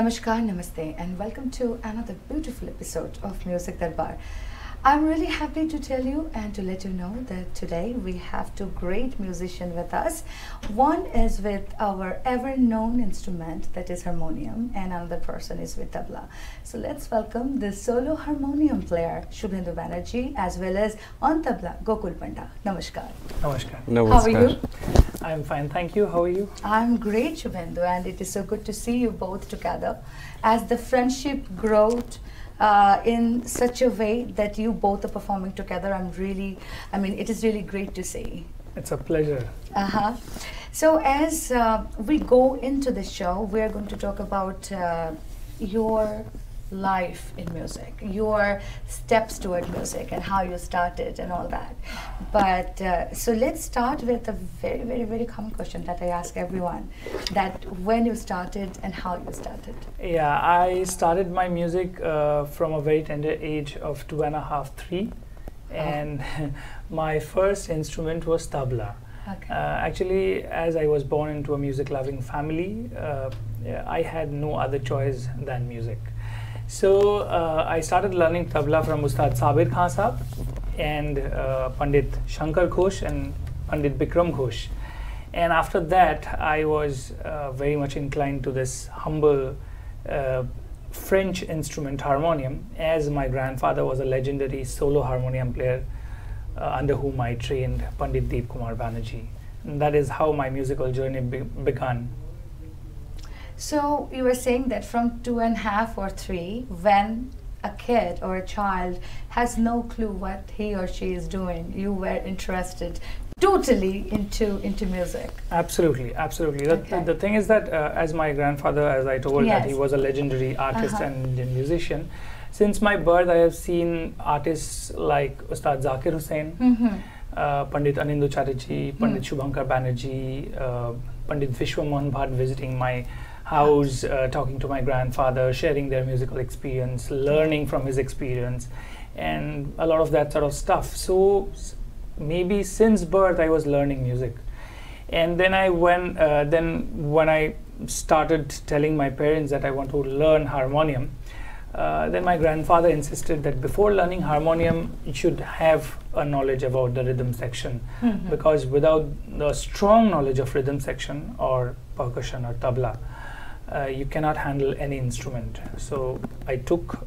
Namaskar, Namaste, and welcome to another beautiful episode of Music Darbar. I'm really happy to tell you and to let you know that today we have two great musicians with us. One is with our ever-known instrument, that is harmonium, and another person is with tabla. So let's welcome the solo harmonium player, Shubhendu Banerjee, as well as on tabla, Gokul Panda. Namaskar. Namaskar. How are you? I'm fine, thank you. How are you? I'm great, Shubhendu, and it is so good to see you both together as the friendship growth in such a way that you both are performing together. It is really great to see. It's a pleasure. So as we go into the show, we're going to talk about your life in music, your steps toward music and how you started and all that. But so let's start with a very, very, very common question that I ask everyone, that when you started and how you started. Yeah, I started my music from a very tender age of 2.5, 3. And my first instrument was tabla. Okay. Actually, as I was born into a music-loving family, I had no other choice than music. So I started learning tabla from Ustad Sabir Khan Sahab and Pandit Shankar Ghosh and Pandit Bikram Ghosh. And after that, I was very much inclined to this humble French instrument, harmonium, as my grandfather was a legendary solo harmonium player under whom I trained, Pandit Deep Kumar Banerjee. And that is how my musical journey began. So you were saying that from 2.5 or 3, when a kid or a child has no clue what he or she is doing, you were interested totally into music. Absolutely, absolutely. Okay. The thing is that as my grandfather, as I told, Yes. that he was a legendary artist and Indian musician. Since my birth, I have seen artists like Ustad Zakir Hussain, Pandit Anindu Chatterjee, Pandit Shubhankar Banerjee, Pandit Vishwamohan Bhatt visiting my house, talking to my grandfather, sharing their musical experience, learning from his experience, and a lot of that sort of stuff. So maybe since birth I was learning music. And then when I started telling my parents that I want to learn harmonium, then my grandfather insisted that before learning harmonium you should have a knowledge about the rhythm section, because without the strong knowledge of rhythm section or percussion or tabla, you cannot handle any instrument. So I took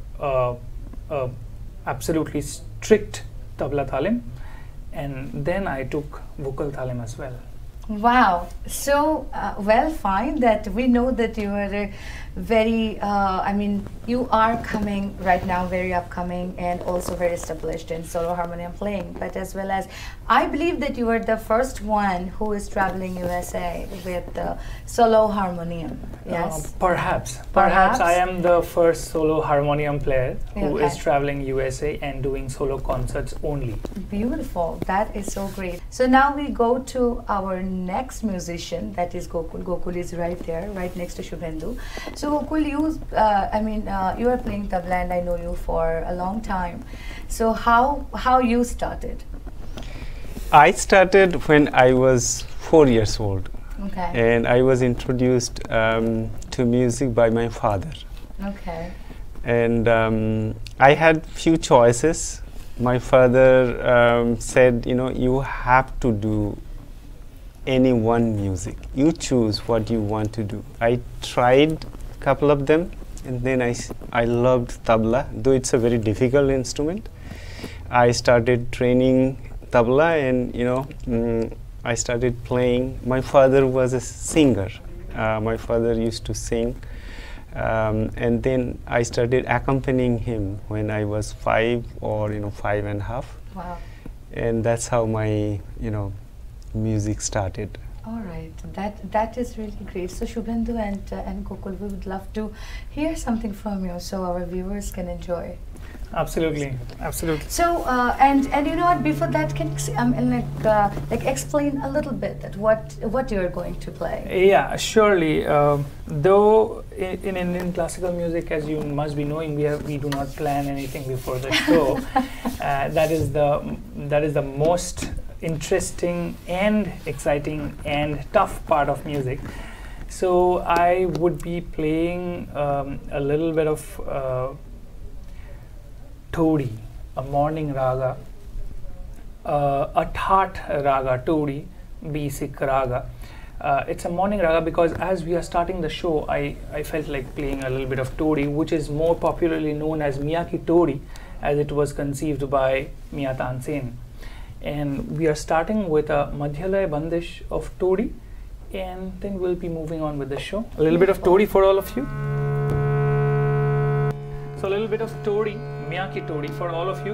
absolutely strict tabla talim, and then I took vocal talim as well. Wow. So, well, fine that we know that you are a very, you are coming right now, very upcoming and also very established in solo harmonium playing, but as well as, I believe that you are the first one who is traveling USA with the solo harmonium, yes? Perhaps I am the first solo harmonium player who is traveling USA and doing solo concerts only. Beautiful. That is so great. So now we go to our next musician, that is Gokul. Gokul is right there, right next to Shubhendu. So Gokul, you are playing tabla and I know you for a long time. So how you started? I started when I was 4 years old. Okay. And I was introduced to music by my father. Okay. And I had few choices. My father said, you have to do any one music. You choose what you want to do. I tried a couple of them, and then I loved tabla, though it's a very difficult instrument. I started training tabla, and I started playing. My father was a singer. My father used to sing, and then I started accompanying him when I was 5 or 5.5. Wow. And that's how my music started. All right, that is really great. So Shubhendu and Gokul, we would love to hear something from you so our viewers can enjoy. Absolutely, absolutely. So and you know what? Before that, can you explain a little bit that what you are going to play? Yeah, surely. Though in Indian classical music, as you must be knowing, we do not plan anything before the show. That is the most interesting and exciting and tough part of music. So I would be playing a little bit of Todi, a morning raga, a Tat raga, Todi, basic raga. It's a morning raga because as we are starting the show, I felt like playing a little bit of Todi, which is more popularly known as Miyaki Todi, as it was conceived by Miya Tansen. And we are starting with a Madhyalaya Bandish of Todi, and then we'll be moving on with the show. A little bit of Todi for all of you. So a little bit of Todi, Miyaki Todi for all of you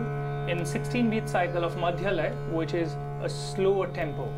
in 16-beat cycle of Madhyalaya, which is a slower tempo.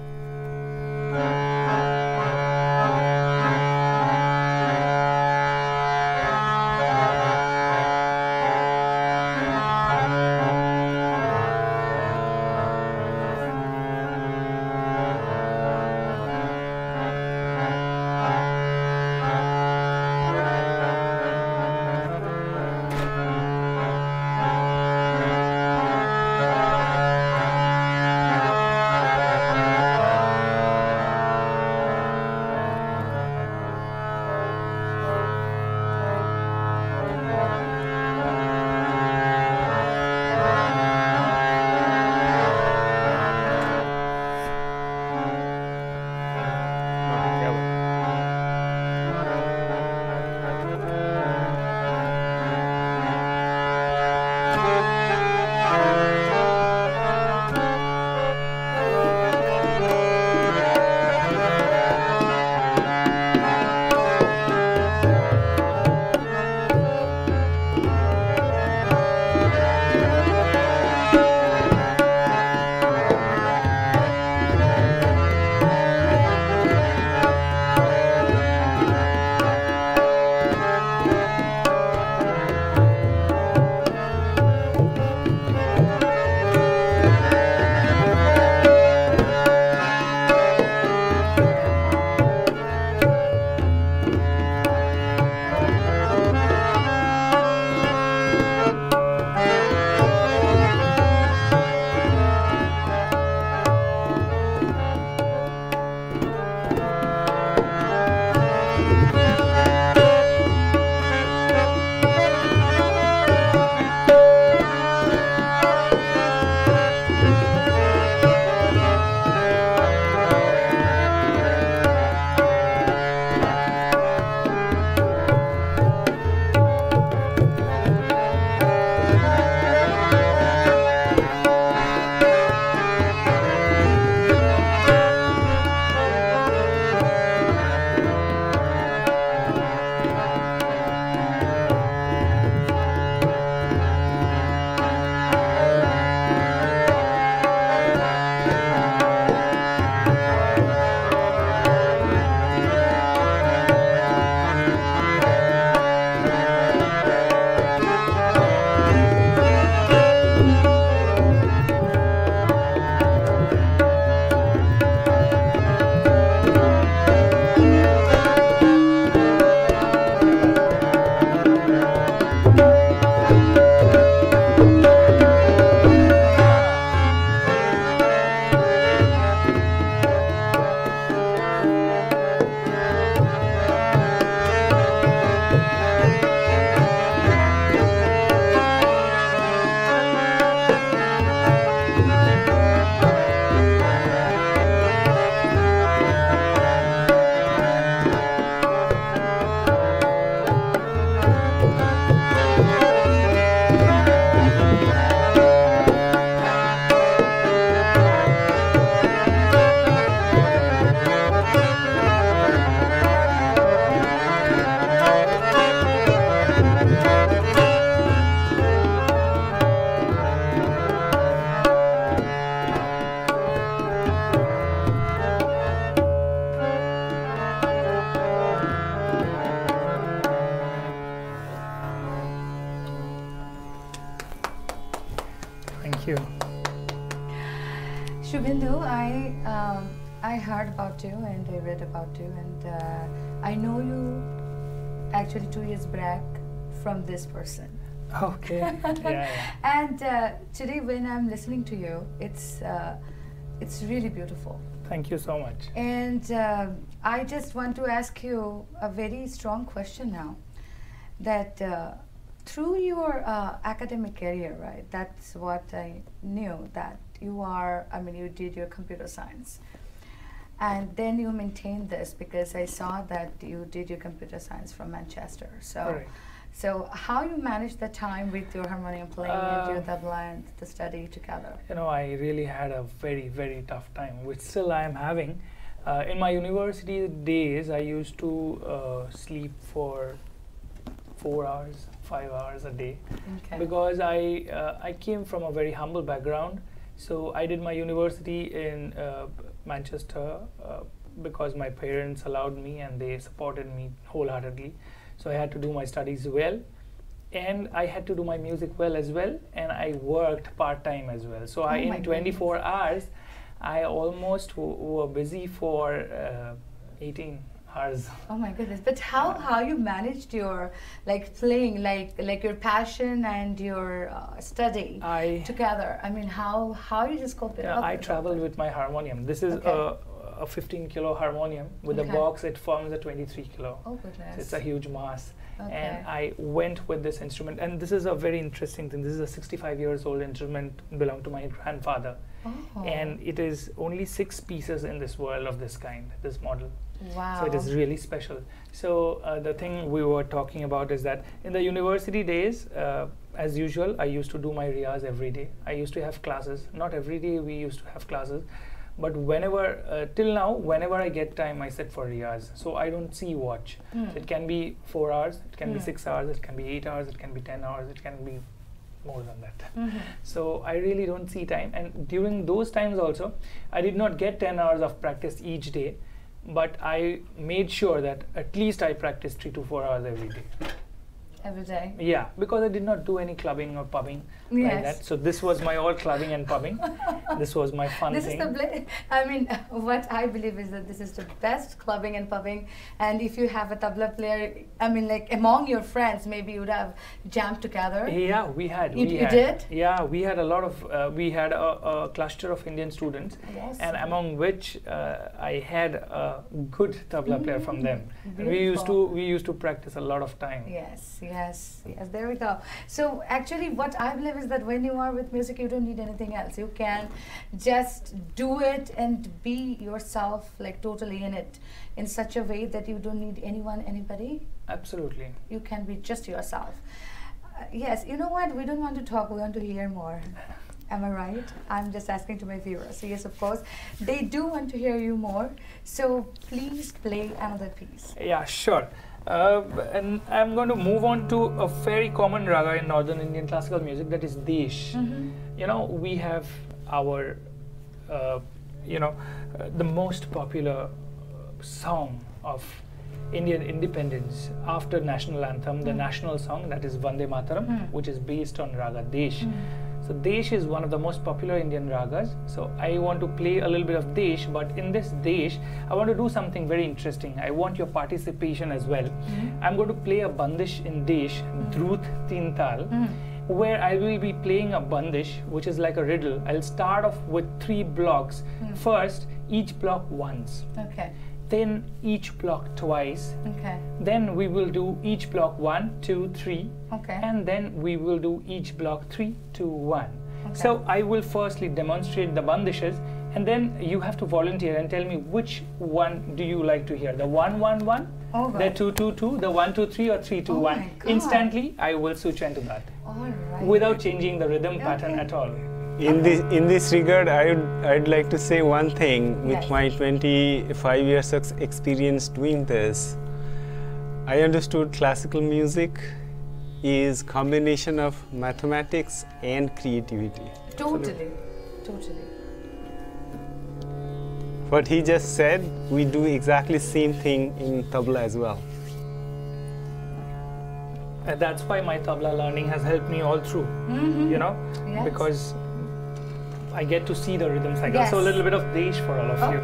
Thank you. Shubhendu, I heard about you and I read about you, and I know you actually 2 years back from this person. Okay. Yeah. And today when I'm listening to you, it's really beautiful. Thank you so much. And I just want to ask you a very strong question now. That through your academic career, right? That's what I knew, that you are, I mean, you did your computer science. And then you maintained this because I saw that you did your computer science from Manchester. So, Correct. so how you manage the time with your harmonium playing and your tabla and the study together? You know, I really had a very, very tough time, which still I am having. In my university days, I used to sleep for 4 hours, 5 hours a day, because I came from a very humble background. So I did my university in Manchester because my parents allowed me and they supported me wholeheartedly. So I had to do my studies well, and I had to do my music well as well, and I worked part-time as well. So in 24 hours, I almost were busy for 18 hours. Oh my goodness! But how you managed your playing like your passion and your study together? I mean, how you just cope it up? I traveled with my harmonium. This is a 15 kilo harmonium with a box. It forms a 23 kilo. Oh goodness! So it's a huge mass. And I went with this instrument, and this is a very interesting thing. This is a 65 years old instrument, belonged to my grandfather. Oh. And it is only 6 pieces in this world of this kind, this model. Wow. So it is really special. So the thing we were talking about is that in the university days, as usual, I used to do my riyaz every day. I used to have classes. Not every day we used to have classes, but whenever, till now, whenever I get time, I sit for riyaz. So I don't see watch. So it can be 4 hours, it can be 6 hours, it can be 8 hours, it can be 10 hours, it can be more than that. So I really don't see time, and during those times also I did not get 10 hours of practice each day, but I made sure that at least I practiced 3 to 4 hours every day. Every day? Yeah, because I did not do any clubbing or pubbing like that. So this was my all clubbing and pubbing. This was my fun thing. I mean, what I believe is that this is the best clubbing and pubbing. And if you have a tabla player, I mean, like among your friends, maybe you would have jammed together. Yeah, we had. You did? Yeah, we had a lot of. We had a cluster of Indian students, and among which I had a good tabla player from them. And we used to practice a lot of time. Yes, there we go. So actually what I believe is that when you are with music, you don't need anything else. You can just do it and be yourself, like totally in it, in such a way that you don't need anyone, anybody. Absolutely. You can be just yourself. Yes, you know what? We don't want to talk, we want to hear more. Am I right? I'm just asking to my viewers. So yes, of course, they do want to hear you more. So please play another piece. Yeah, sure. And I'm going to move on to a very common raga in Northern Indian classical music, that is Desh. You know, we have our, the most popular song of Indian independence after national anthem, the national song, that is Vande Mataram, which is based on raga Desh. So Desh is one of the most popular Indian ragas. So I want to play a little bit of Desh, but in this Desh, I want to do something very interesting. I want your participation as well. I'm going to play a bandish in Desh, Drut Teen Tal, where I will be playing a bandish, which is like a riddle. I'll start off with 3 blocks. First, each block once. Okay. Then each block twice. Okay. Then we will do each block 1, 2, 3. Okay. And then we will do each block 3, 2, 1. Okay. So I will firstly demonstrate the bandishes, and then you have to volunteer and tell me which one do you like to hear. The 1, 1, 1, the 2, 2, 2, the 1, 2, 3, or 3, 2, 1. Instantly, I will switch into that. All right. Without changing the rhythm pattern at all. In this regard, I'd like to say one thing. With my 25 years of experience doing this, I understood classical music is combination of mathematics and creativity. Totally. What he just said, we do exactly same thing in tabla as well. And that's why my tabla learning has helped me all through, you know, because I get to see the rhythm cycle. So a little bit of Desh for all of you.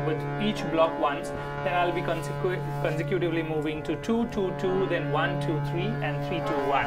with each block once, then I'll be consecutively moving to 2, 2, 2, then 1, 2, 3, and 3, 2, 1.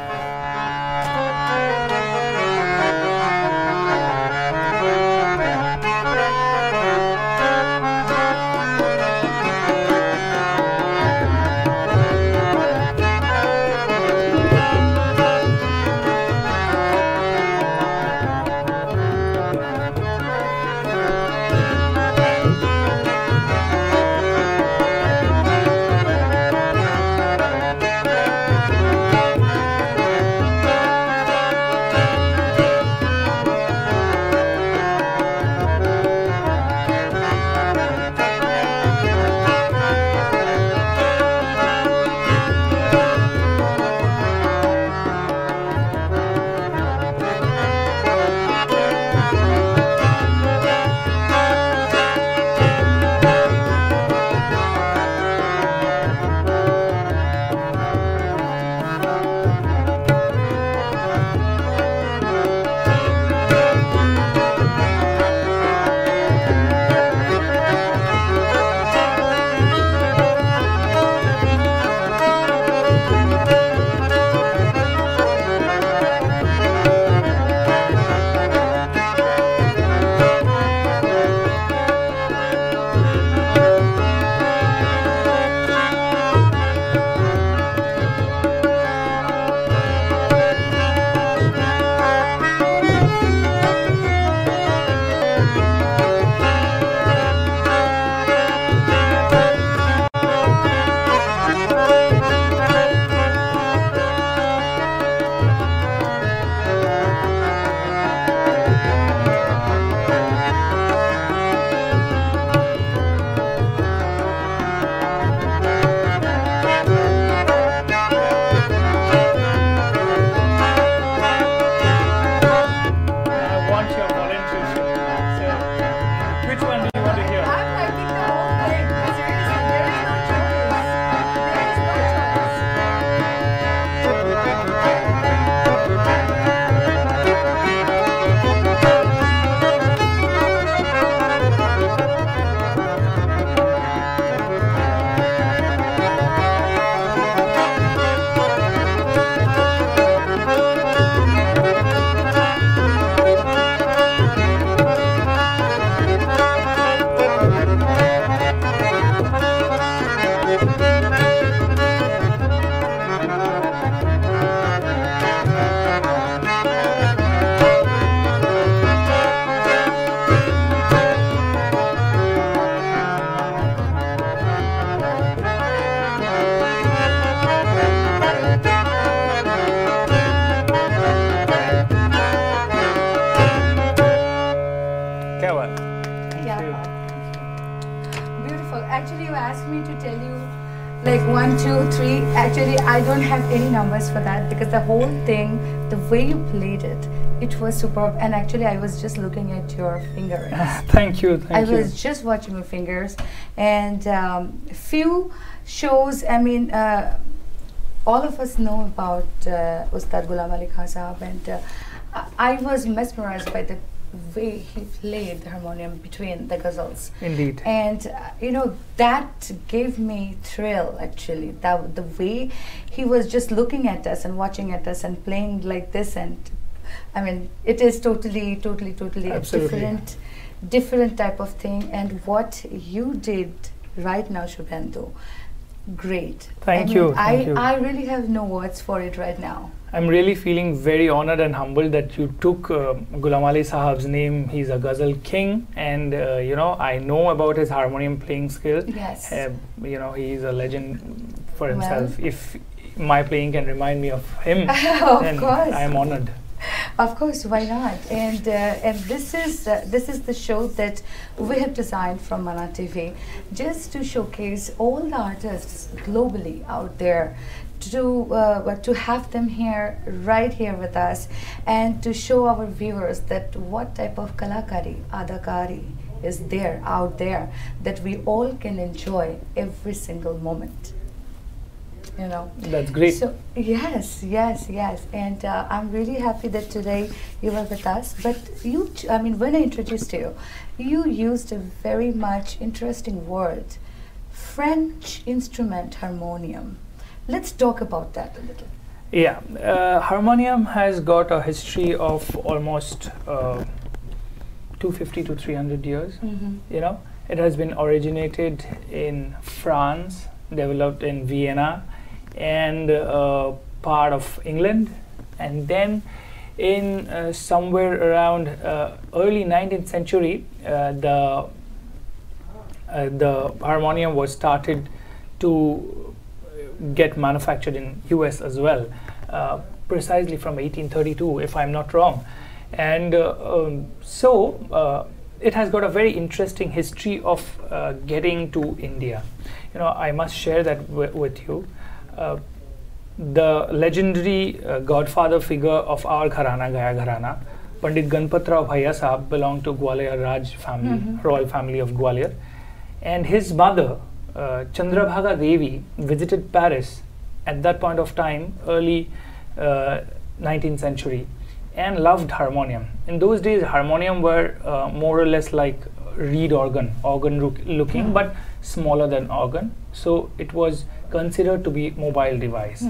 Actually, you asked me to tell you like 1, 2, 3. Actually, I don't have any numbers for that because the whole thing, the way you played it, it was superb. And actually, I was just looking at your fingers. Thank you. Thank you. I was just watching your fingers, and few shows. I mean, all of us know about Ustad Ghulam Ali Khan Sahab, and I was mesmerized by the way he played the harmonium between the ghazals. Indeed. And you know, that gave me thrill actually. That the way he was just looking at us and watching at us and playing like this, and I mean, it is totally a different type of thing. And what you did right now, Shubhendu, great. Thank you. I really have no words for it right now. I'm really feeling very honored and humbled that you took Ghulam Ali Sahab's name. He's a ghazal king, and you know, I know about his harmonium playing skill. Yes. You know, he's a legend for himself. Well, if my playing can remind me of him, then course. I am honored. Of course, why not? And this is the show that we have designed from Mana TV, just to showcase all the artists globally out there, to have them here, right here with us, and to show our viewers that what type of kalakari, adakari is there out there that we all can enjoy every single moment. you know. That's great. So yes, and I'm really happy that today you were with us. But I mean, when I introduced you, you used a very much interesting word, French instrument harmonium. Let's talk about that a little. Yeah, harmonium has got a history of almost 250 to 300 years. You know, it has been originated in France, developed in Vienna, and part of England, and then in somewhere around early 19th century, the harmonium was started to get manufactured in US as well, precisely from 1832, if I'm not wrong. And so it has got a very interesting history of getting to India. You know, I must share that with you. The legendary godfather figure of our gharana, Gaya Gharana, Pandit Ganpatrao Bhaiya Sahab, belonged to Gwalior Raj family, royal family of Gwalior, and his mother, Chandrabhaga Devi, visited Paris at that point of time, early 19th century, and loved harmonium. In those days, harmonium were more or less like reed organ looking, but smaller than organ. So it was considered to be mobile device.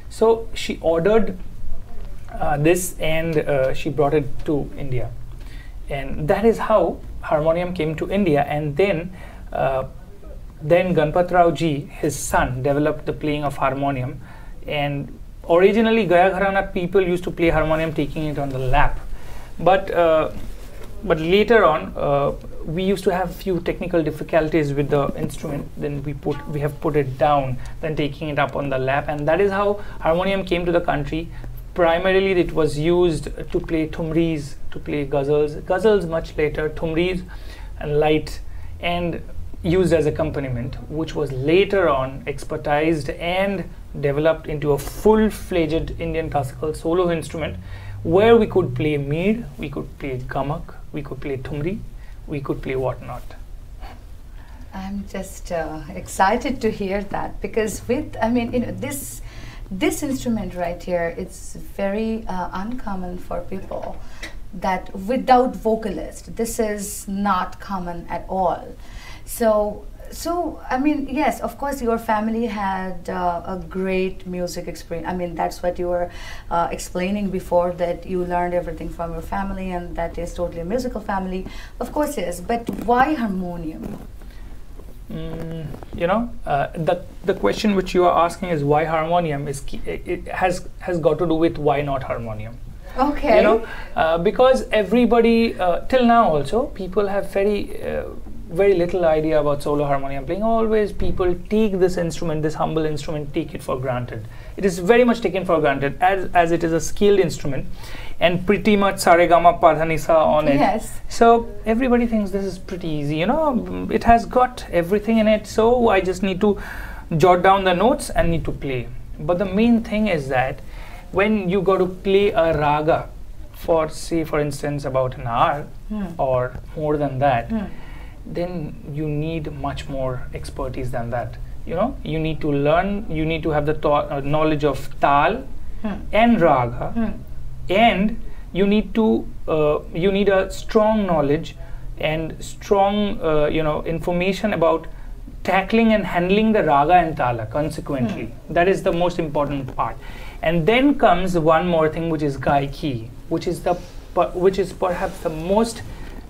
So she ordered this, and she brought it to India, and that is how harmonium came to India. And then Ganpatrao ji, his son, developed the playing of harmonium. And originally Gaya Gharana people used to play harmonium taking it on the lap, but later on we used to have few technical difficulties with the instrument. Then we have put it down, then taking it up on the lap, and that is how harmonium came to the country. Primarily it was used to play thumris, to play ghazals much later, thumris and light, and used as accompaniment, which was later on expertised and developed into a full-fledged Indian classical solo instrument, where we could play meed, we could play gamak, we could play thumri, we could play whatnot. I'm just excited to hear that, because I mean, you know, this instrument right here, it's very uncommon for people that without vocalist. This is not common at all. So I mean, yes, of course, your family had a great music experience. I mean, that's what you were explaining before, that you learned everything from your family, and that is totally a musical family. Of course, yes, but why harmonium? You know, the question which you are asking is why harmonium is it has got to do with why not harmonium. Okay. You know, because everybody till now also people have very little idea about solo harmonium playing. Always people take this instrument, this humble instrument, take it for granted. It is very much taken for granted as it is a skilled instrument, and pretty much saregama padhanisa on it. Yes. So everybody thinks this is pretty easy. You know, it has got everything in it. So I just need to jot down the notes and need to play. But the main thing is that when you go to play a raga for, say, for instance, about an hour or more than that, then you need much more expertise than that. You know, you need to learn, you need to have the knowledge of tal and raga, and you need a strong knowledge and strong you know, information about tackling and handling the raga and tala consequently. That is the most important part. And then comes one more thing, which is gaiki, which is perhaps the most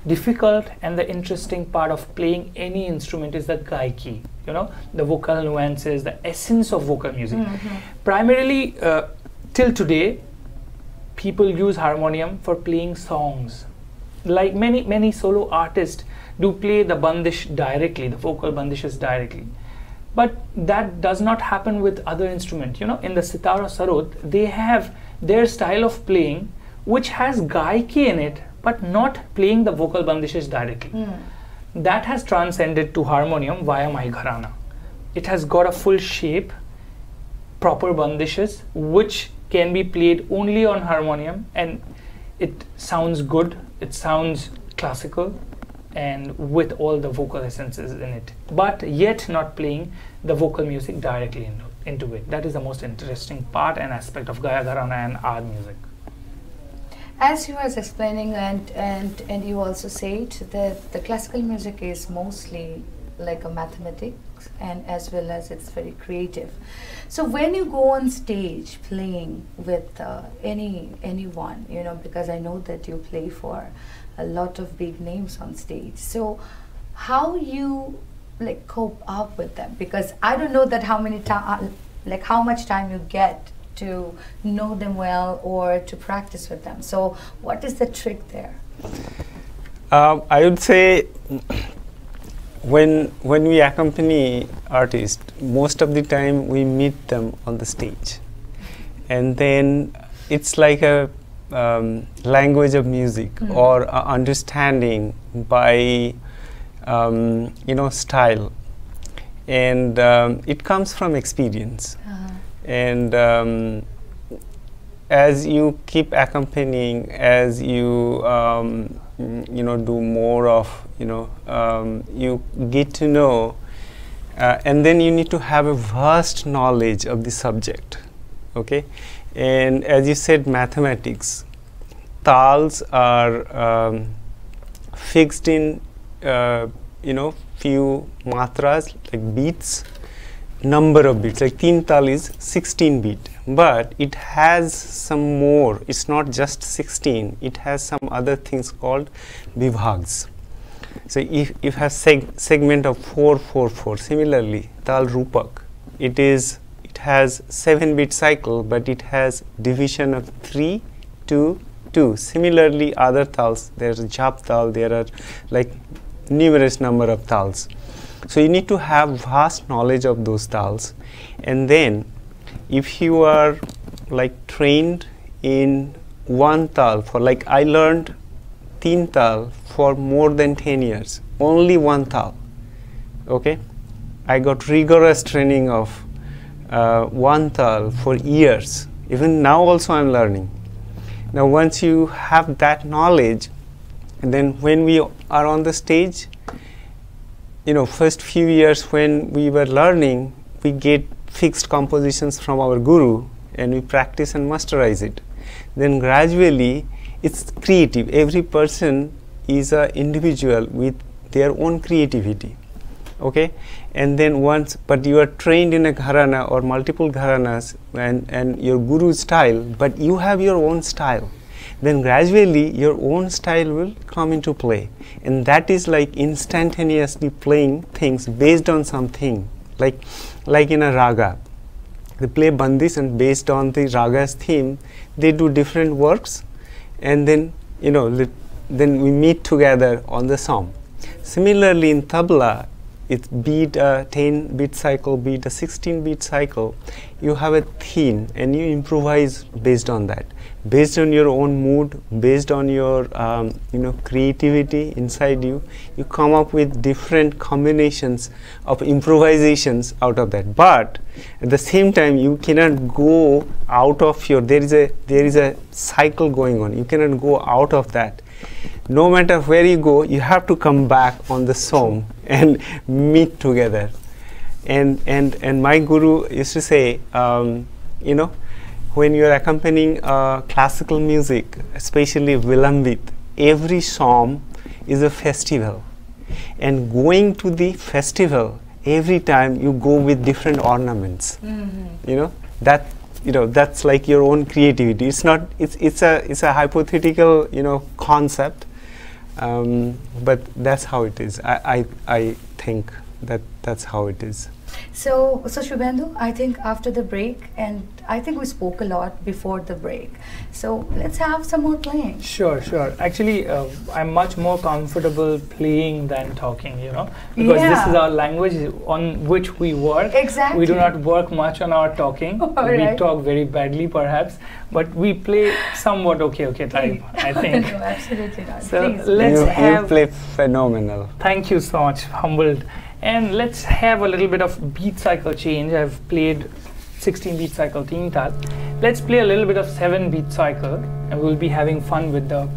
difficult and the interesting part of playing any instrument is the gaiki. You know, the vocal nuances, the essence of vocal music. Primarily, till today, people use harmonium for playing songs. Like many solo artists do play the bandish directly, the vocal bandishes directly. But that does not happen with other instruments. You know, in the sitar or sarod, they have their style of playing which has gaiki in it, but not playing the vocal bandishes directly. That has transcended to harmonium via my gharana. It has got a full shape, proper bandishes, which can be played only on harmonium, and it sounds good, it sounds classical, and with all the vocal essences in it, but yet not playing the vocal music directly into it. That is the most interesting part and aspect of Gaya Gharana and our music. As you was explaining, and you also said that the classical music is mostly like a mathematics, and as well as it's very creative. So when you go on stage playing with anyone, you know, because I know that you play for a lot of big names on stage. So how you like cope up with them? Because I don't know that how many time, like how much time you get to know them well or to practice with them. So what is the trick there? I would say when we accompany artists, most of the time we meet them on the stage, and then it's like a language of music or understanding by style, and it comes from experience. And as you keep accompanying, as you do more of, you get to know, and then you need to have a vast knowledge of the subject. Okay, and as you said, mathematics, tals are fixed in few matras, like beats, number of beats, like 3 tal is 16 beat, but it has some more. It's not just 16, it has some other things called vibhags. So if you have segment of 4 4 4, similarly tal rupak, it has 7 beat cycle, but it has division of 3 2 2. Similarly other tals, there's jap tal, there are like numerous number of tals. So you need to have vast knowledge of those tals, and then if you are like trained in one tal, for like I learned 3 tal for more than 10 years, only one tal. Okay, I got rigorous training of one tal for years. Even now also I'm learning. Now once you have that knowledge, and then when we are on the stage, first few years when we were learning, we get fixed compositions from our guru and we practice and masterize it. Then gradually it's creative. Every person is an individual with their own creativity. Okay, and then but you are trained in a gharana or multiple gharanas and your guru's style, but you have your own style. Then gradually your own style will come into play, and that is like instantaneously playing things based on something, like in a raga they play bandis, and based on the raga's theme they do different works, and then then we meet together on the song. Similarly in tabla, it's beat a 10 beat cycle, beat a 16 beat cycle, you have a theme and you improvise based on that, based on your own mood, based on your creativity inside you. You come up with different combinations of improvisations out of that, but at the same time you cannot go out of your, there is a cycle going on, you cannot go out of that. No matter where you go, you have to come back on the song and meet together. And my guru used to say, when you are accompanying classical music, especially Vilambit, every song is a festival. And going to the festival, every time you go with different ornaments. That's like your own creativity. It's not. It's a hypothetical concept, but that's how it is. I think that's how it is. So Shubhendu, I think after the break, and I think we spoke a lot before the break, so let's have some more playing. Sure. Actually, I'm much more comfortable playing than talking, because this is our language on which we work. Exactly. We do not work much on our talking. Right. We talk very badly perhaps, but we play somewhat okay type, I think. No, absolutely not. So please. You play phenomenal. Thank you so much, humbled. And let's have a little bit of beat cycle change. I've played 16 beat cycle, 3 tal. Let's play a little bit of 7 beat cycle, and we'll be having fun with the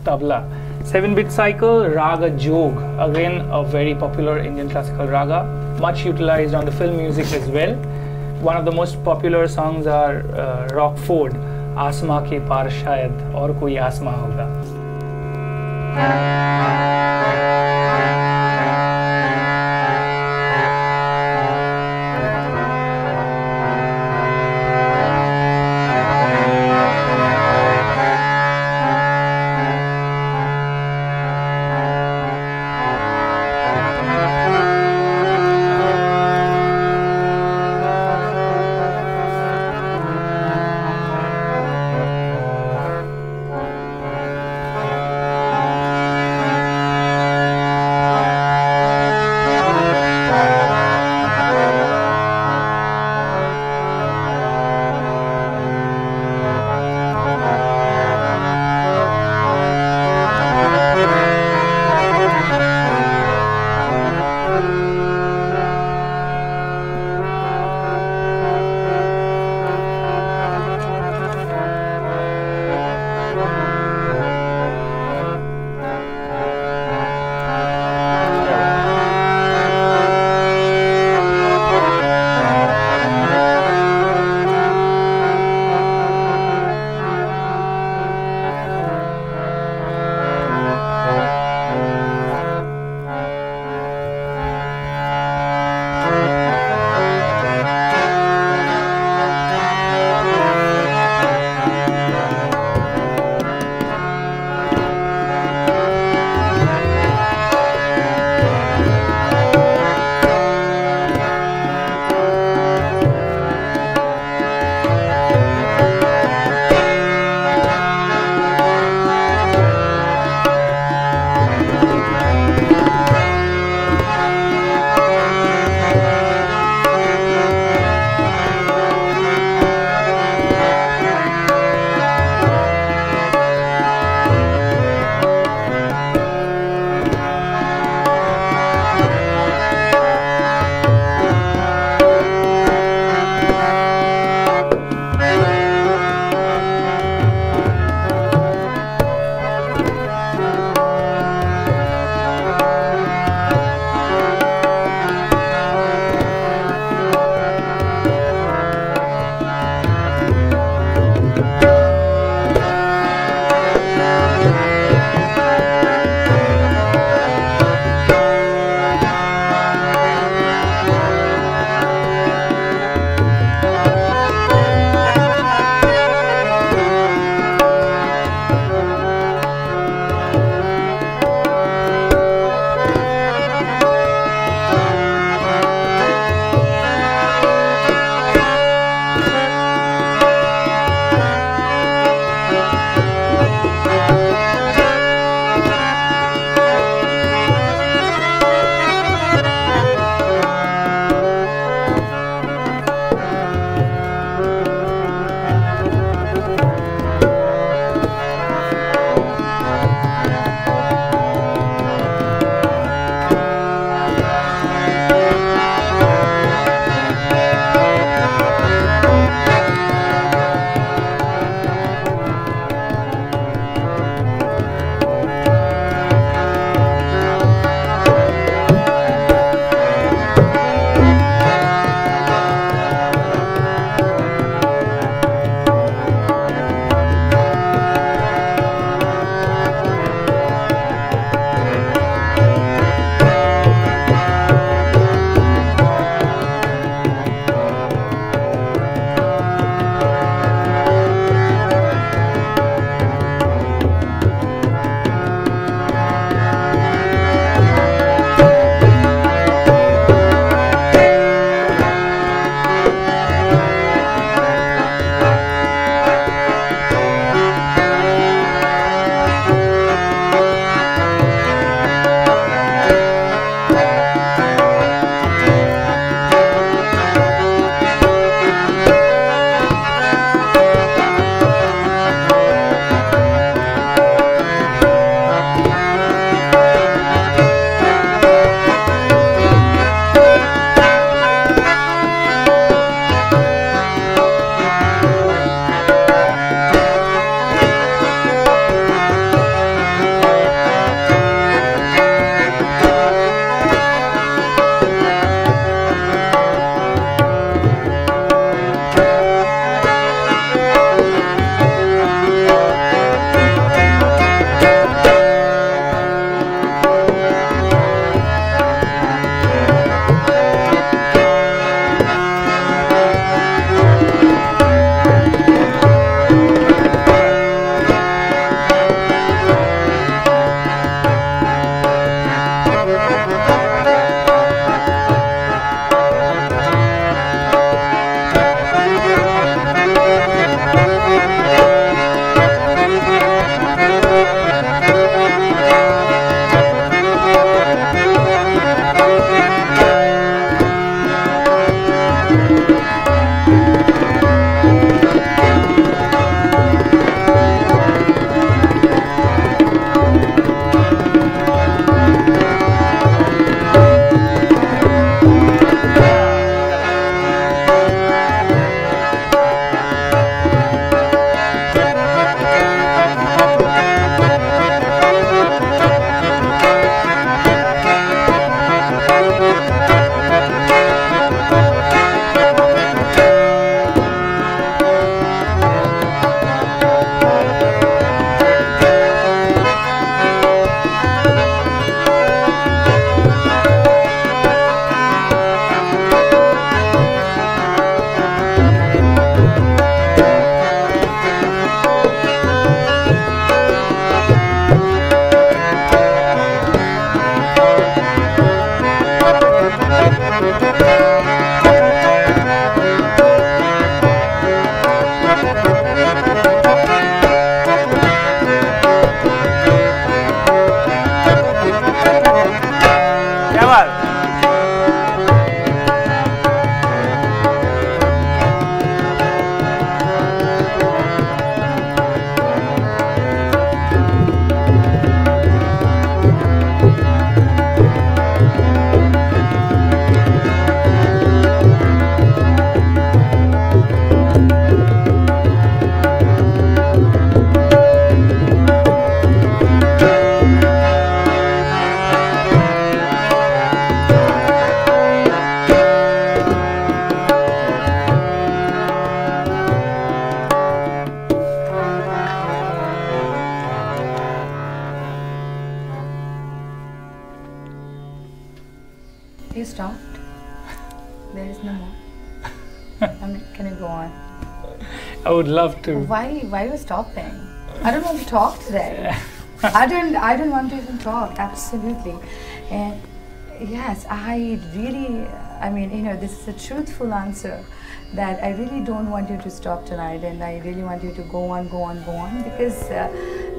tabla. 7 beat cycle, raga jog, again a very popular Indian classical raga, much utilized on the film music as well. one of the most popular songs are Rockford, आसमां के पार शायद और कोई आसमां होगा. You stopped? There is no more. I mean, can you go on? I would love to. Why you stopping? I don't want to talk today. I don't want to even talk. Absolutely. And yes, I really, I mean, you know, this is a truthful answer that I really don't want you to stop tonight, and I really want you to go on, because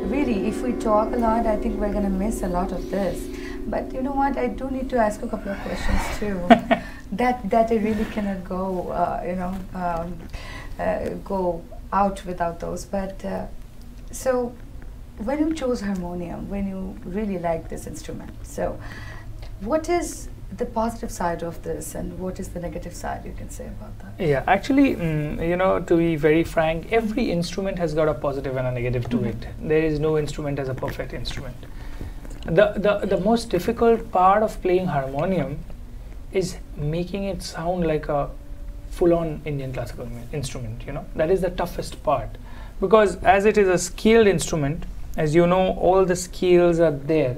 really, if we talk a lot, I think we're going to miss a lot of this. But you know what, I do need to ask a couple of questions too. that I really cannot go, go out without those. But so, when you chose harmonium, when you really like this instrument, so what is the positive side of this, and what is the negative side you can say about that? Yeah, actually, you know, to be very frank, every instrument has got a positive and a negative to it. There is no instrument as a perfect instrument. The most difficult part of playing harmonium is making it sound like a full-on Indian classical instrument, you know. That is the toughest part, because as it is a scaled instrument, as you know, all the scales are there.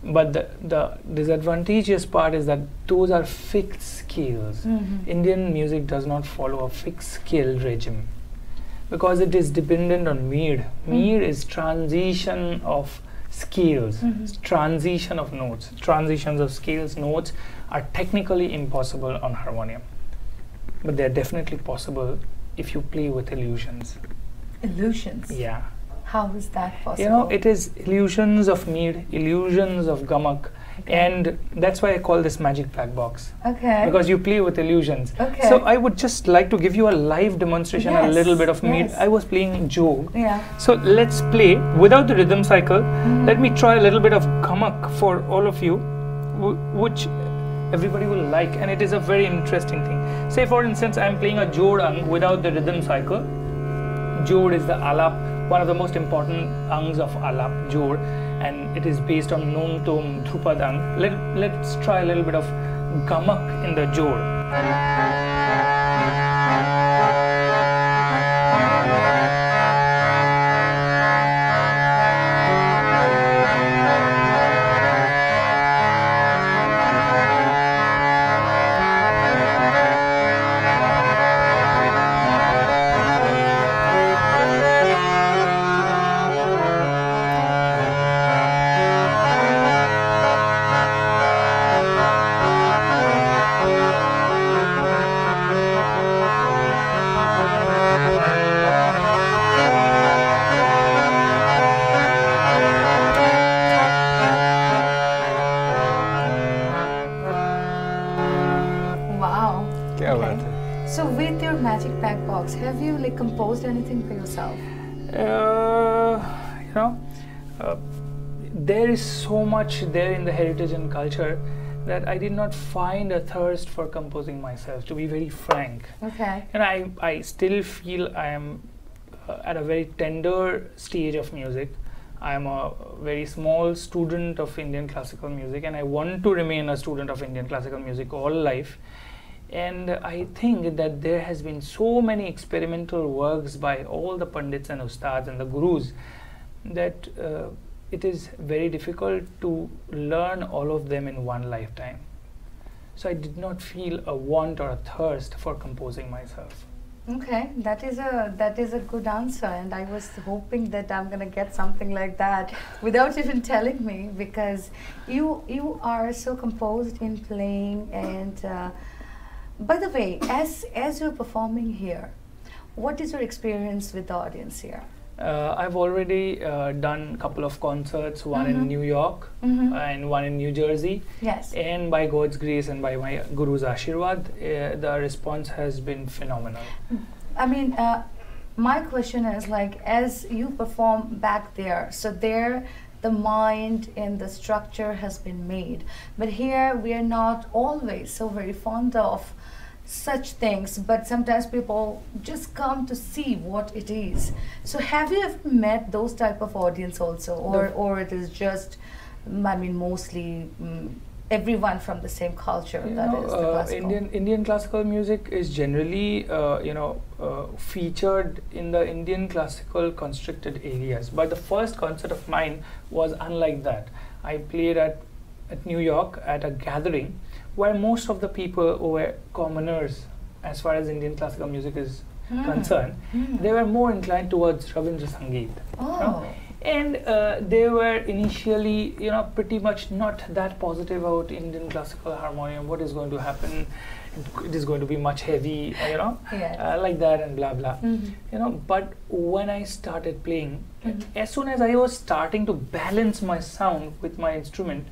But the disadvantageous part is that those are fixed scales. Indian music does not follow a fixed scale regime, because it is dependent on mead. Mead is transition of scales, transition of notes. Transitions of scales, notes are technically impossible on harmonium. But they are definitely possible if you play with illusions. Illusions? Yeah. How is that possible? You know, it is illusions of mead, illusions of gamak, and that's why I call this magic black box. Okay. Because you play with illusions. Okay. So I would just like to give you a live demonstration, a little bit of mead. I was playing jog. Yeah. So let's play without the rhythm cycle. Let me try a little bit of gamak for all of you, which everybody will like, and it is a very interesting thing. Say for instance, I am playing a jodang without the rhythm cycle. Jod is the alap, one of the most important angs of alap, jod, and it is based on nom, tom, dhrupadang. Let's try a little bit of gamak in the jod. So with your magic black box, have you like composed anything for yourself? You know, there is so much there in the heritage and culture that I did not find a thirst for composing myself, to be very frank. Okay. And I still feel I am at a very tender stage of music. I am a very small student of Indian classical music, and I want to remain a student of Indian classical music all life. And I think that there has been so many experimental works by all the Pandits and Ustads and the Gurus that it is very difficult to learn all of them in one lifetime. So I did not feel a want or a thirst for composing myself. Okay, that is a good answer, and I was hoping that I'm gonna get something like that without even telling me, because you are so composed in playing. And by the way, as you're performing here, what is your experience with the audience here? I've already done a couple of concerts, one in New York and one in New Jersey. Yes. And by God's grace and by my Guru's Ashirwad, the response has been phenomenal. I mean, my question is, like, as you perform back there, so there the mind and the structure has been made. But here we are not always so very fond of such things, but sometimes people just come to see what it is. So have you ever met those type of audience also, or it is just, I mean, mostly everyone from the same culture? That is the classical. Indian classical music is generally featured in the Indian classical constricted areas, but the first concert of mine was unlike that. I played at New York at a gathering where most of the people were commoners as far as Indian classical music is concerned. They were more inclined towards Rabindra Sangeet. Oh. And they were initially, pretty much not that positive about Indian classical harmonium. What is going to happen? It is going to be much heavy, Yes. like that, and blah blah. But when I started playing, as soon as I was starting to balance my sound with my instrument,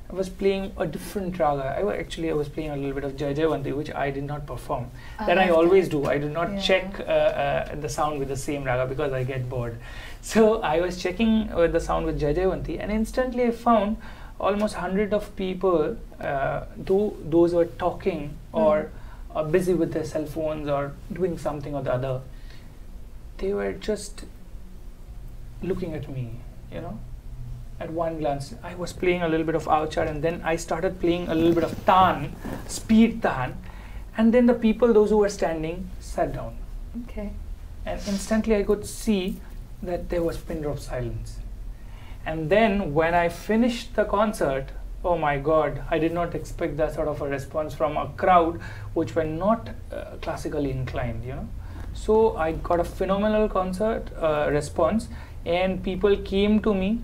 I was playing a different raga. I was playing a little bit of Jai Jaivanti, which I did not perform. That I always do. I do not check the sound with the same raga because I get bored. So I was checking the sound with Jai Jaivanti, and instantly I found almost 100 of people, those who were talking or busy with their cell phones or doing something or the other, they were just looking at me, At one glance. I was playing a little bit of Avchar, and then I started playing a little bit of Tan, speed Tan, and then the people, those who were standing, sat down. Okay. And instantly I could see that there was pin drop silence. And then when I finished the concert, oh my God, I did not expect that sort of a response from a crowd which were not classically inclined, So I got a phenomenal concert response, and people came to me.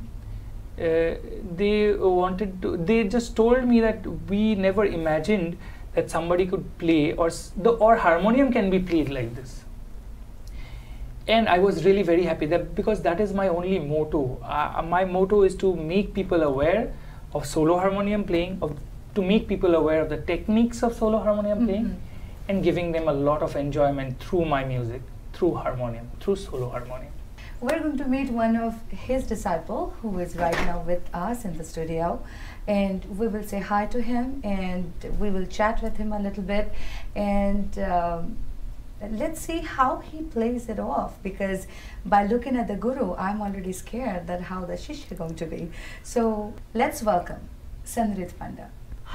They just told me that we never imagined that somebody could play or harmonium can be played like this. And I was really very happy because that is my only motto. My motto is to make people aware of solo harmonium playing, to make people aware of the techniques of solo harmonium playing, and giving them a lot of enjoyment through my music, through harmonium, through solo harmonium. We're going to meet one of his disciples who is right now with us in the studio, and we will say hi to him, and we will chat with him a little bit, and let's see how he plays it off, because by looking at the Guru, I'm already scared that how the Shishya is going to be. So let's welcome Sanrit Panda.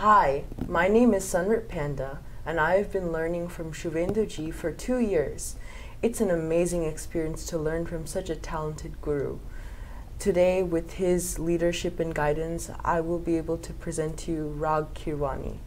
Hi, my name is Sanrit Panda, and I've been learning from Shubhendu ji for 2 years. It's an amazing experience to learn from such a talented guru. Today, with his leadership and guidance, I will be able to present to you Rag Kirwani.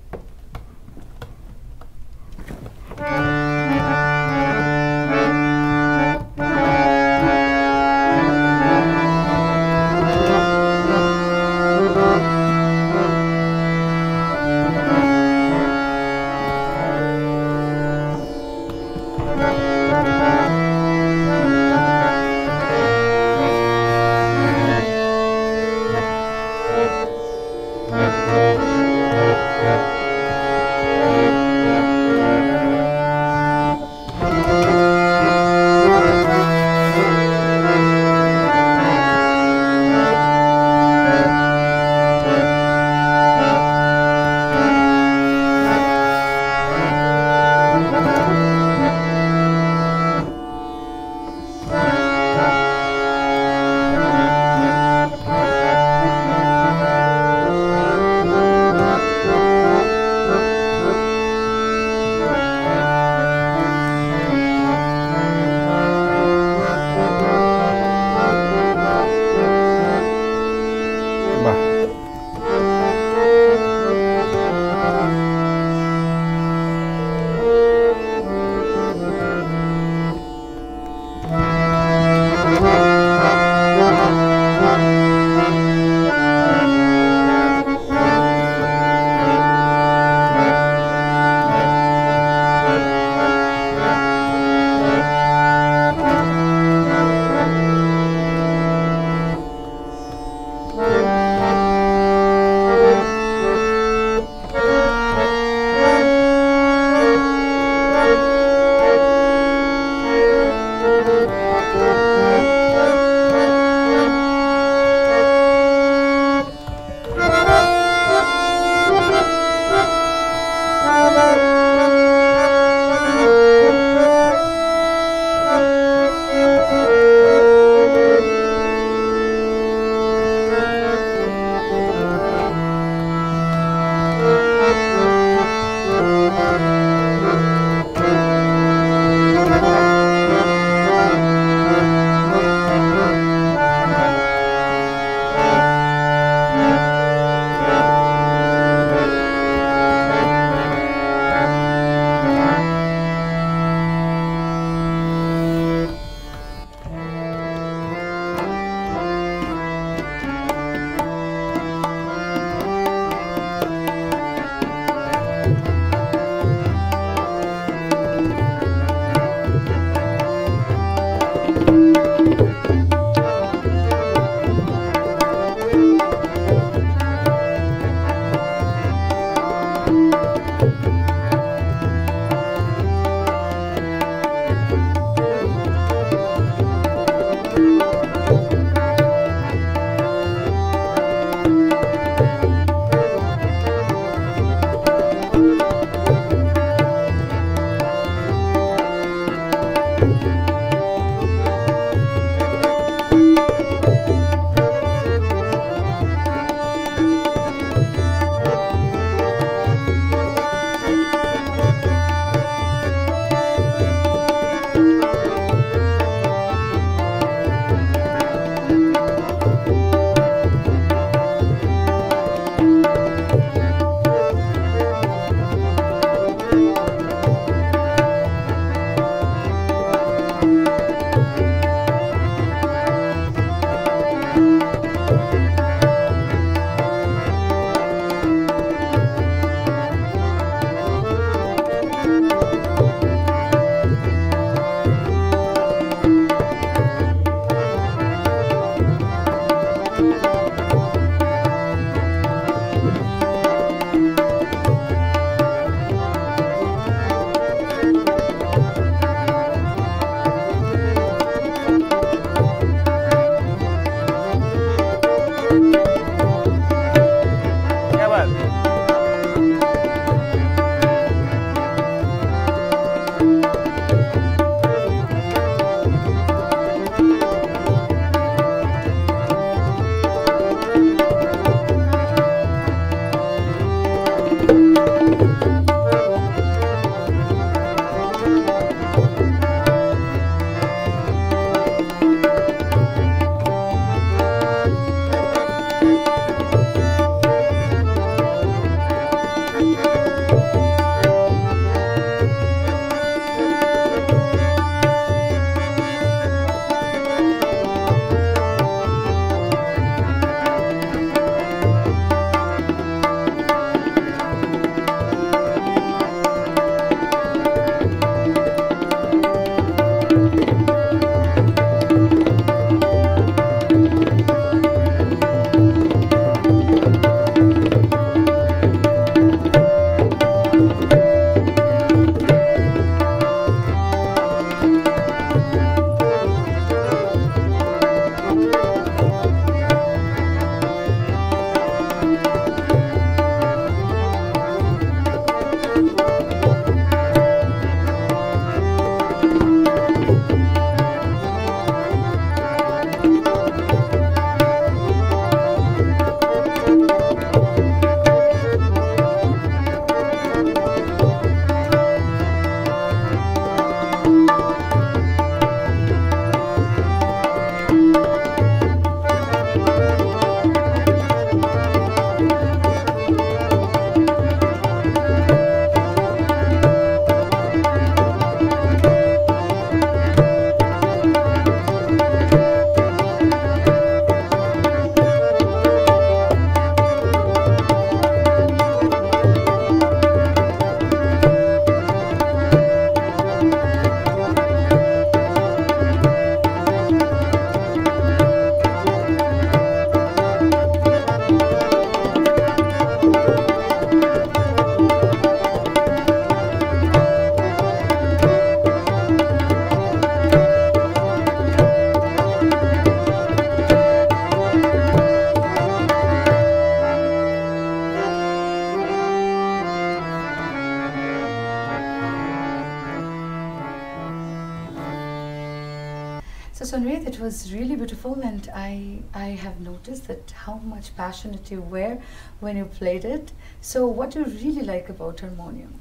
Sunrit, it was really beautiful, and I have noticed that how much passionate you were when you played it. So what do you really like about harmonium?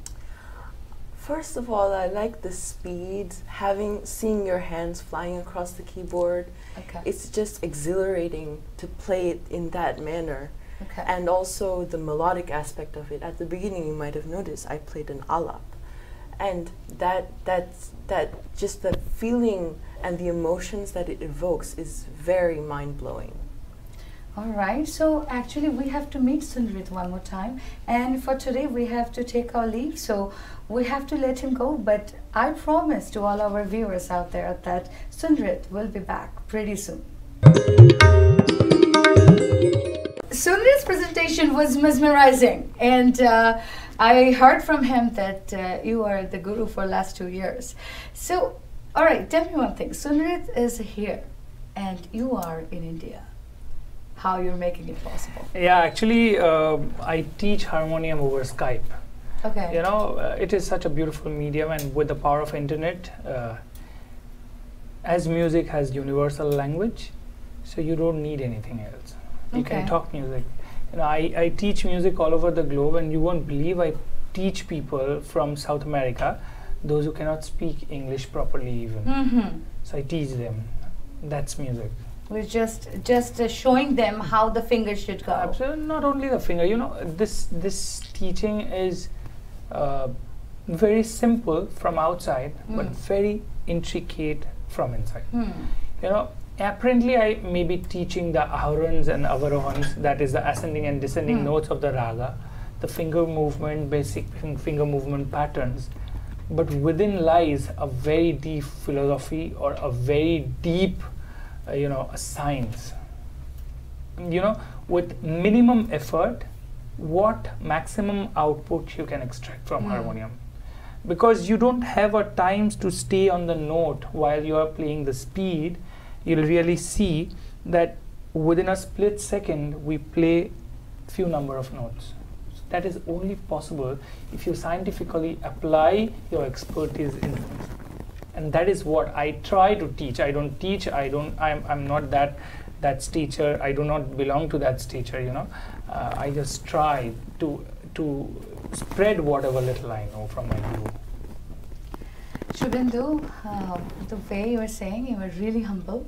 First of all, I like the speed, seeing your hands flying across the keyboard. Okay. It's just exhilarating to play it in that manner. Okay. And also the melodic aspect of it. At the beginning, you might have noticed I played an alap, and that just the feeling and the emotions that it evokes is very mind-blowing. All right, so actually we have to meet Sunrit one more time, and for today we have to take our leave, so we have to let him go, but I promise to all our viewers out there that Sunrit will be back pretty soon. Sunrit's presentation was mesmerizing, and I heard from him that you are the guru for last 2 years. So, all right, tell me one thing. Sunrit is here, and you are in India. How you're making it possible? Yeah, actually, I teach harmonium over Skype. Okay. You know, it is such a beautiful medium, and with the power of internet, as music has universal language, so you don't need anything else. You can talk music. You know, I teach music all over the globe, and you won't believe I teach people from South America, those who cannot speak English properly even. So I teach them. That's music. We're just showing them how the finger should go. Absolutely, not only the finger. You know, this teaching is very simple from outside, but very intricate from inside. You know, apparently I may be teaching the aharans and avarohans, that is the ascending and descending notes of the raga, the finger movement, basic finger movement patterns, but within lies a very deep philosophy or a very deep you know, a science. You know, with minimum effort, what maximum output you can extract from harmonium. Because you don't have a time to stay on the note while you are playing the speed, you'll really see that within a split second, we play few number of notes. So that is only possible if you scientifically apply your expertise in it. And that is what I try to teach. I don't teach. I'm not that teacher. I do not belong to that teacher. You know, I just try to spread whatever little I know from my guru. Shubhendu, the way you were saying, you were really humble,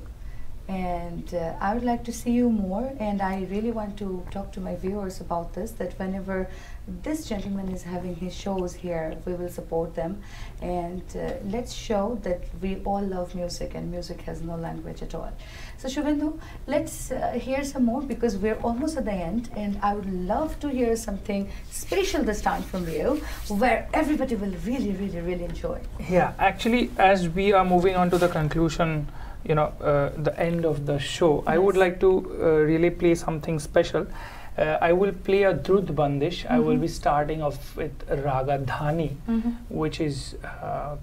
and I would like to see you more, and I really want to talk to my viewers about this, that whenever this gentleman is having his shows here, we will support them, and let's show that we all love music, and music has no language at all. So Shubhendu, let's hear some more, because we're almost at the end, and I would love to hear something special this time from you, where everybody will really, really, really enjoy. Yeah, actually, as we are moving on to the conclusion, you know, the end of the show, I would like to really play something special. I will play a Drut Bandish. I will be starting off with Raga Dhani, which is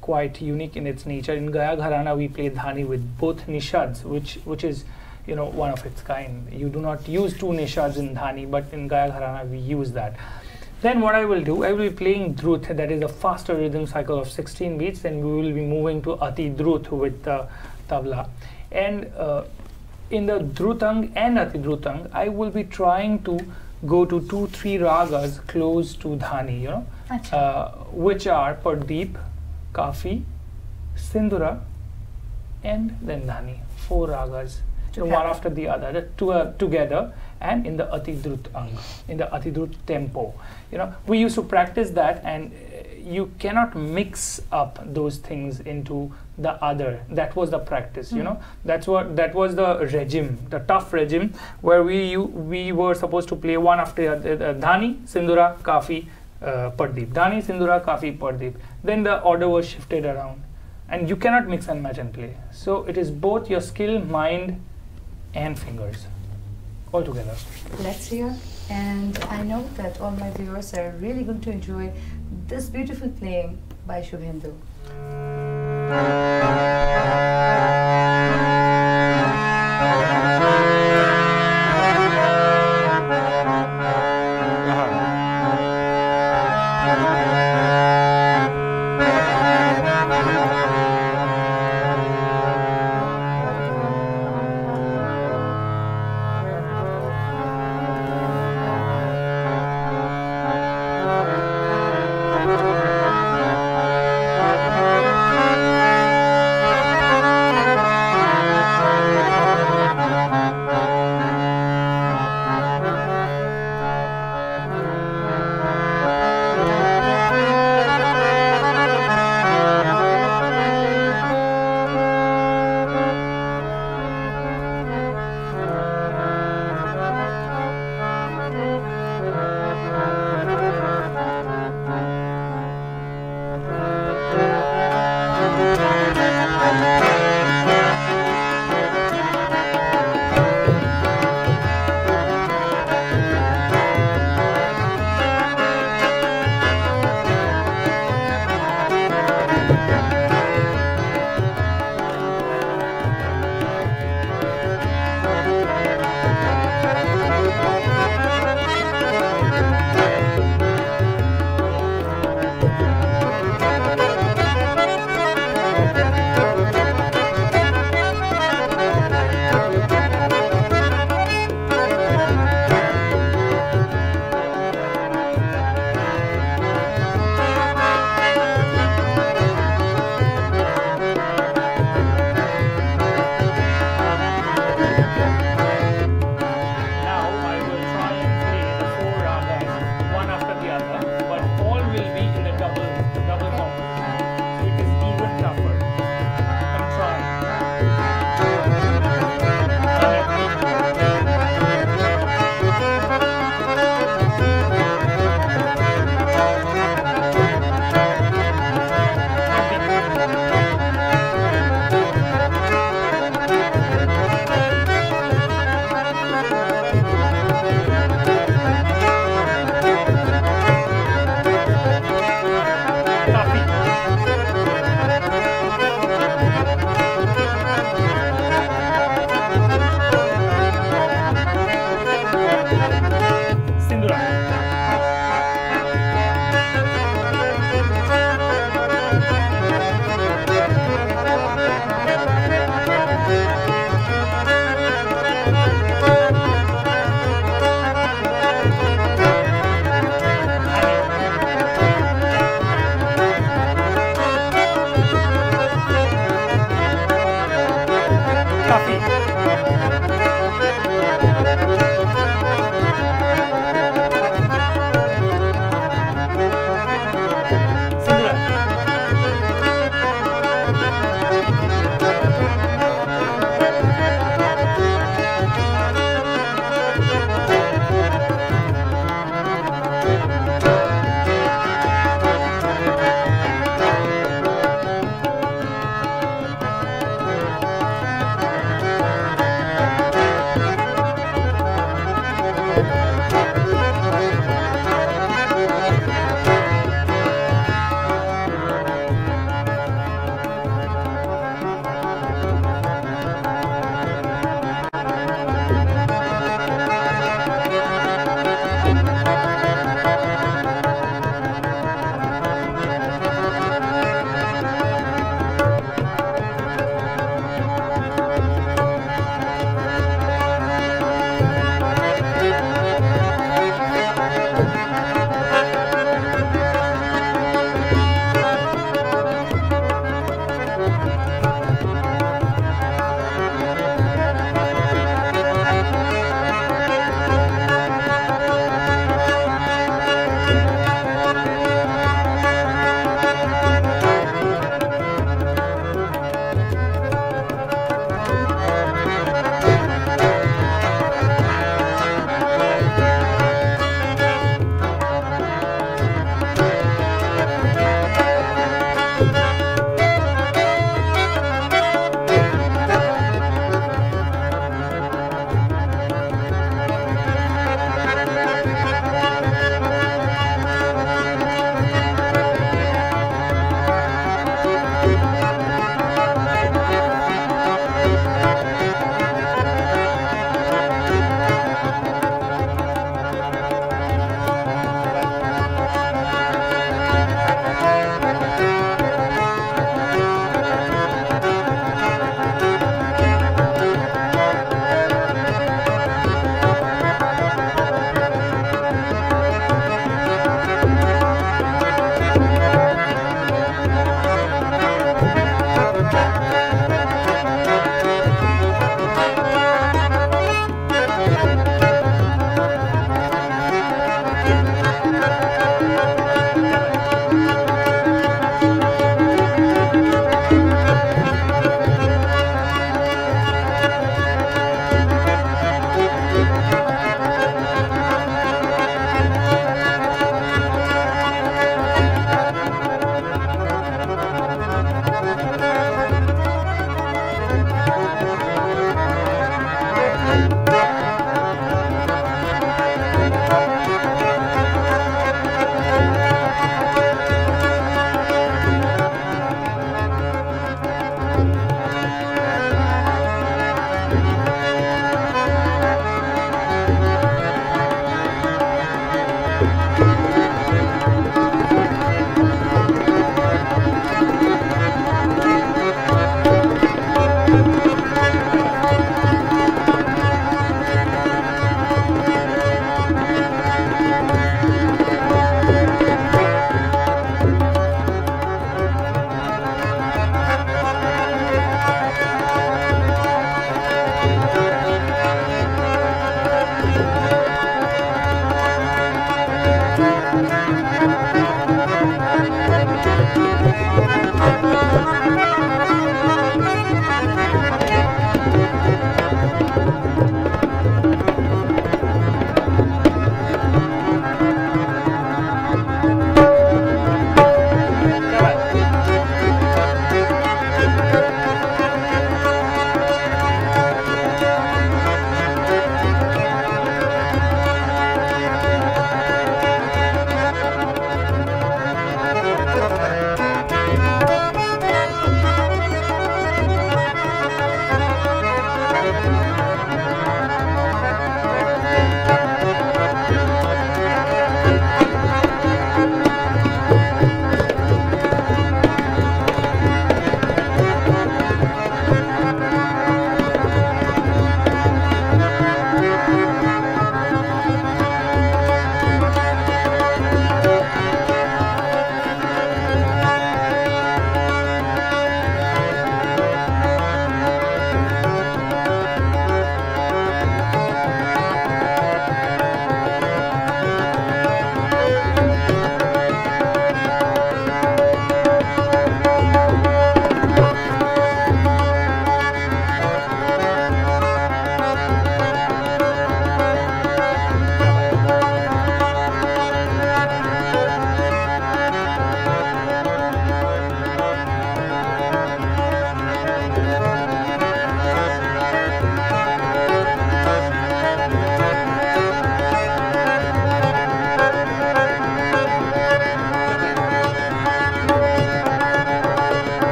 quite unique in its nature. In Gaya Gharana, we play Dhani with both nishads, which is, you know, one of its kind. You do not use two nishads in Dhani, but in Gaya Gharana, we use that. Then what I will do, I will be playing Drut, that is a faster rhythm cycle of 16 beats. Then we will be moving to Ati Drut with tabla. And in the Drutang and Ati Drutang, I will be trying to go to 2-3 ragas close to Dhani, you know, which are Pardeep, Kafi, Sindura, and then Dhani. 4 ragas, one after the other, together, and in the Ati Drutang, in the Ati Drut tempo. You know, we used to practice that, and you cannot mix up those things into the other. That was the practice, you know. That was the regime, the tough regime, where we were supposed to play one after the other, Dhani, Sindura, Kafi, Pardeep. Dhani, Sindura, Kafi, Pardeep. Then the order was shifted around, and you cannot mix and match and play. So it is both your skill, mind, and fingers all together. Let's hear. And I know that all my viewers are really going to enjoy this beautiful playing by Shubhendu. काफी. सिंदूरा.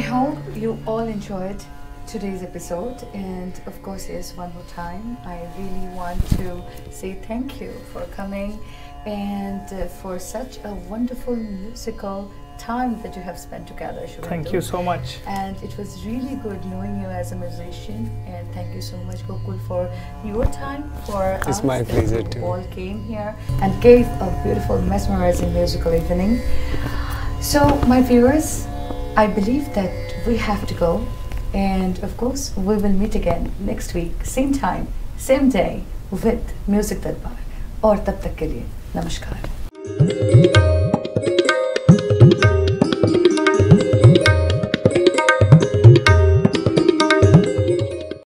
hope you all enjoyed today's episode, and of course, yes, one more time, I really want to say thank you for coming and for such a wonderful musical time that you have spent together, Shubhendu. Thank you so much. And it was really good knowing you as a musician, and thank you so much, Gokul, for your time, for It's us my that pleasure you too. all came here and gave a beautiful, mesmerizing musical evening. So, my viewers, I believe that we have to go, and of course, we will meet again next week, same time, same day, with Music Darbar. और तब तक के लिए नमस्कार.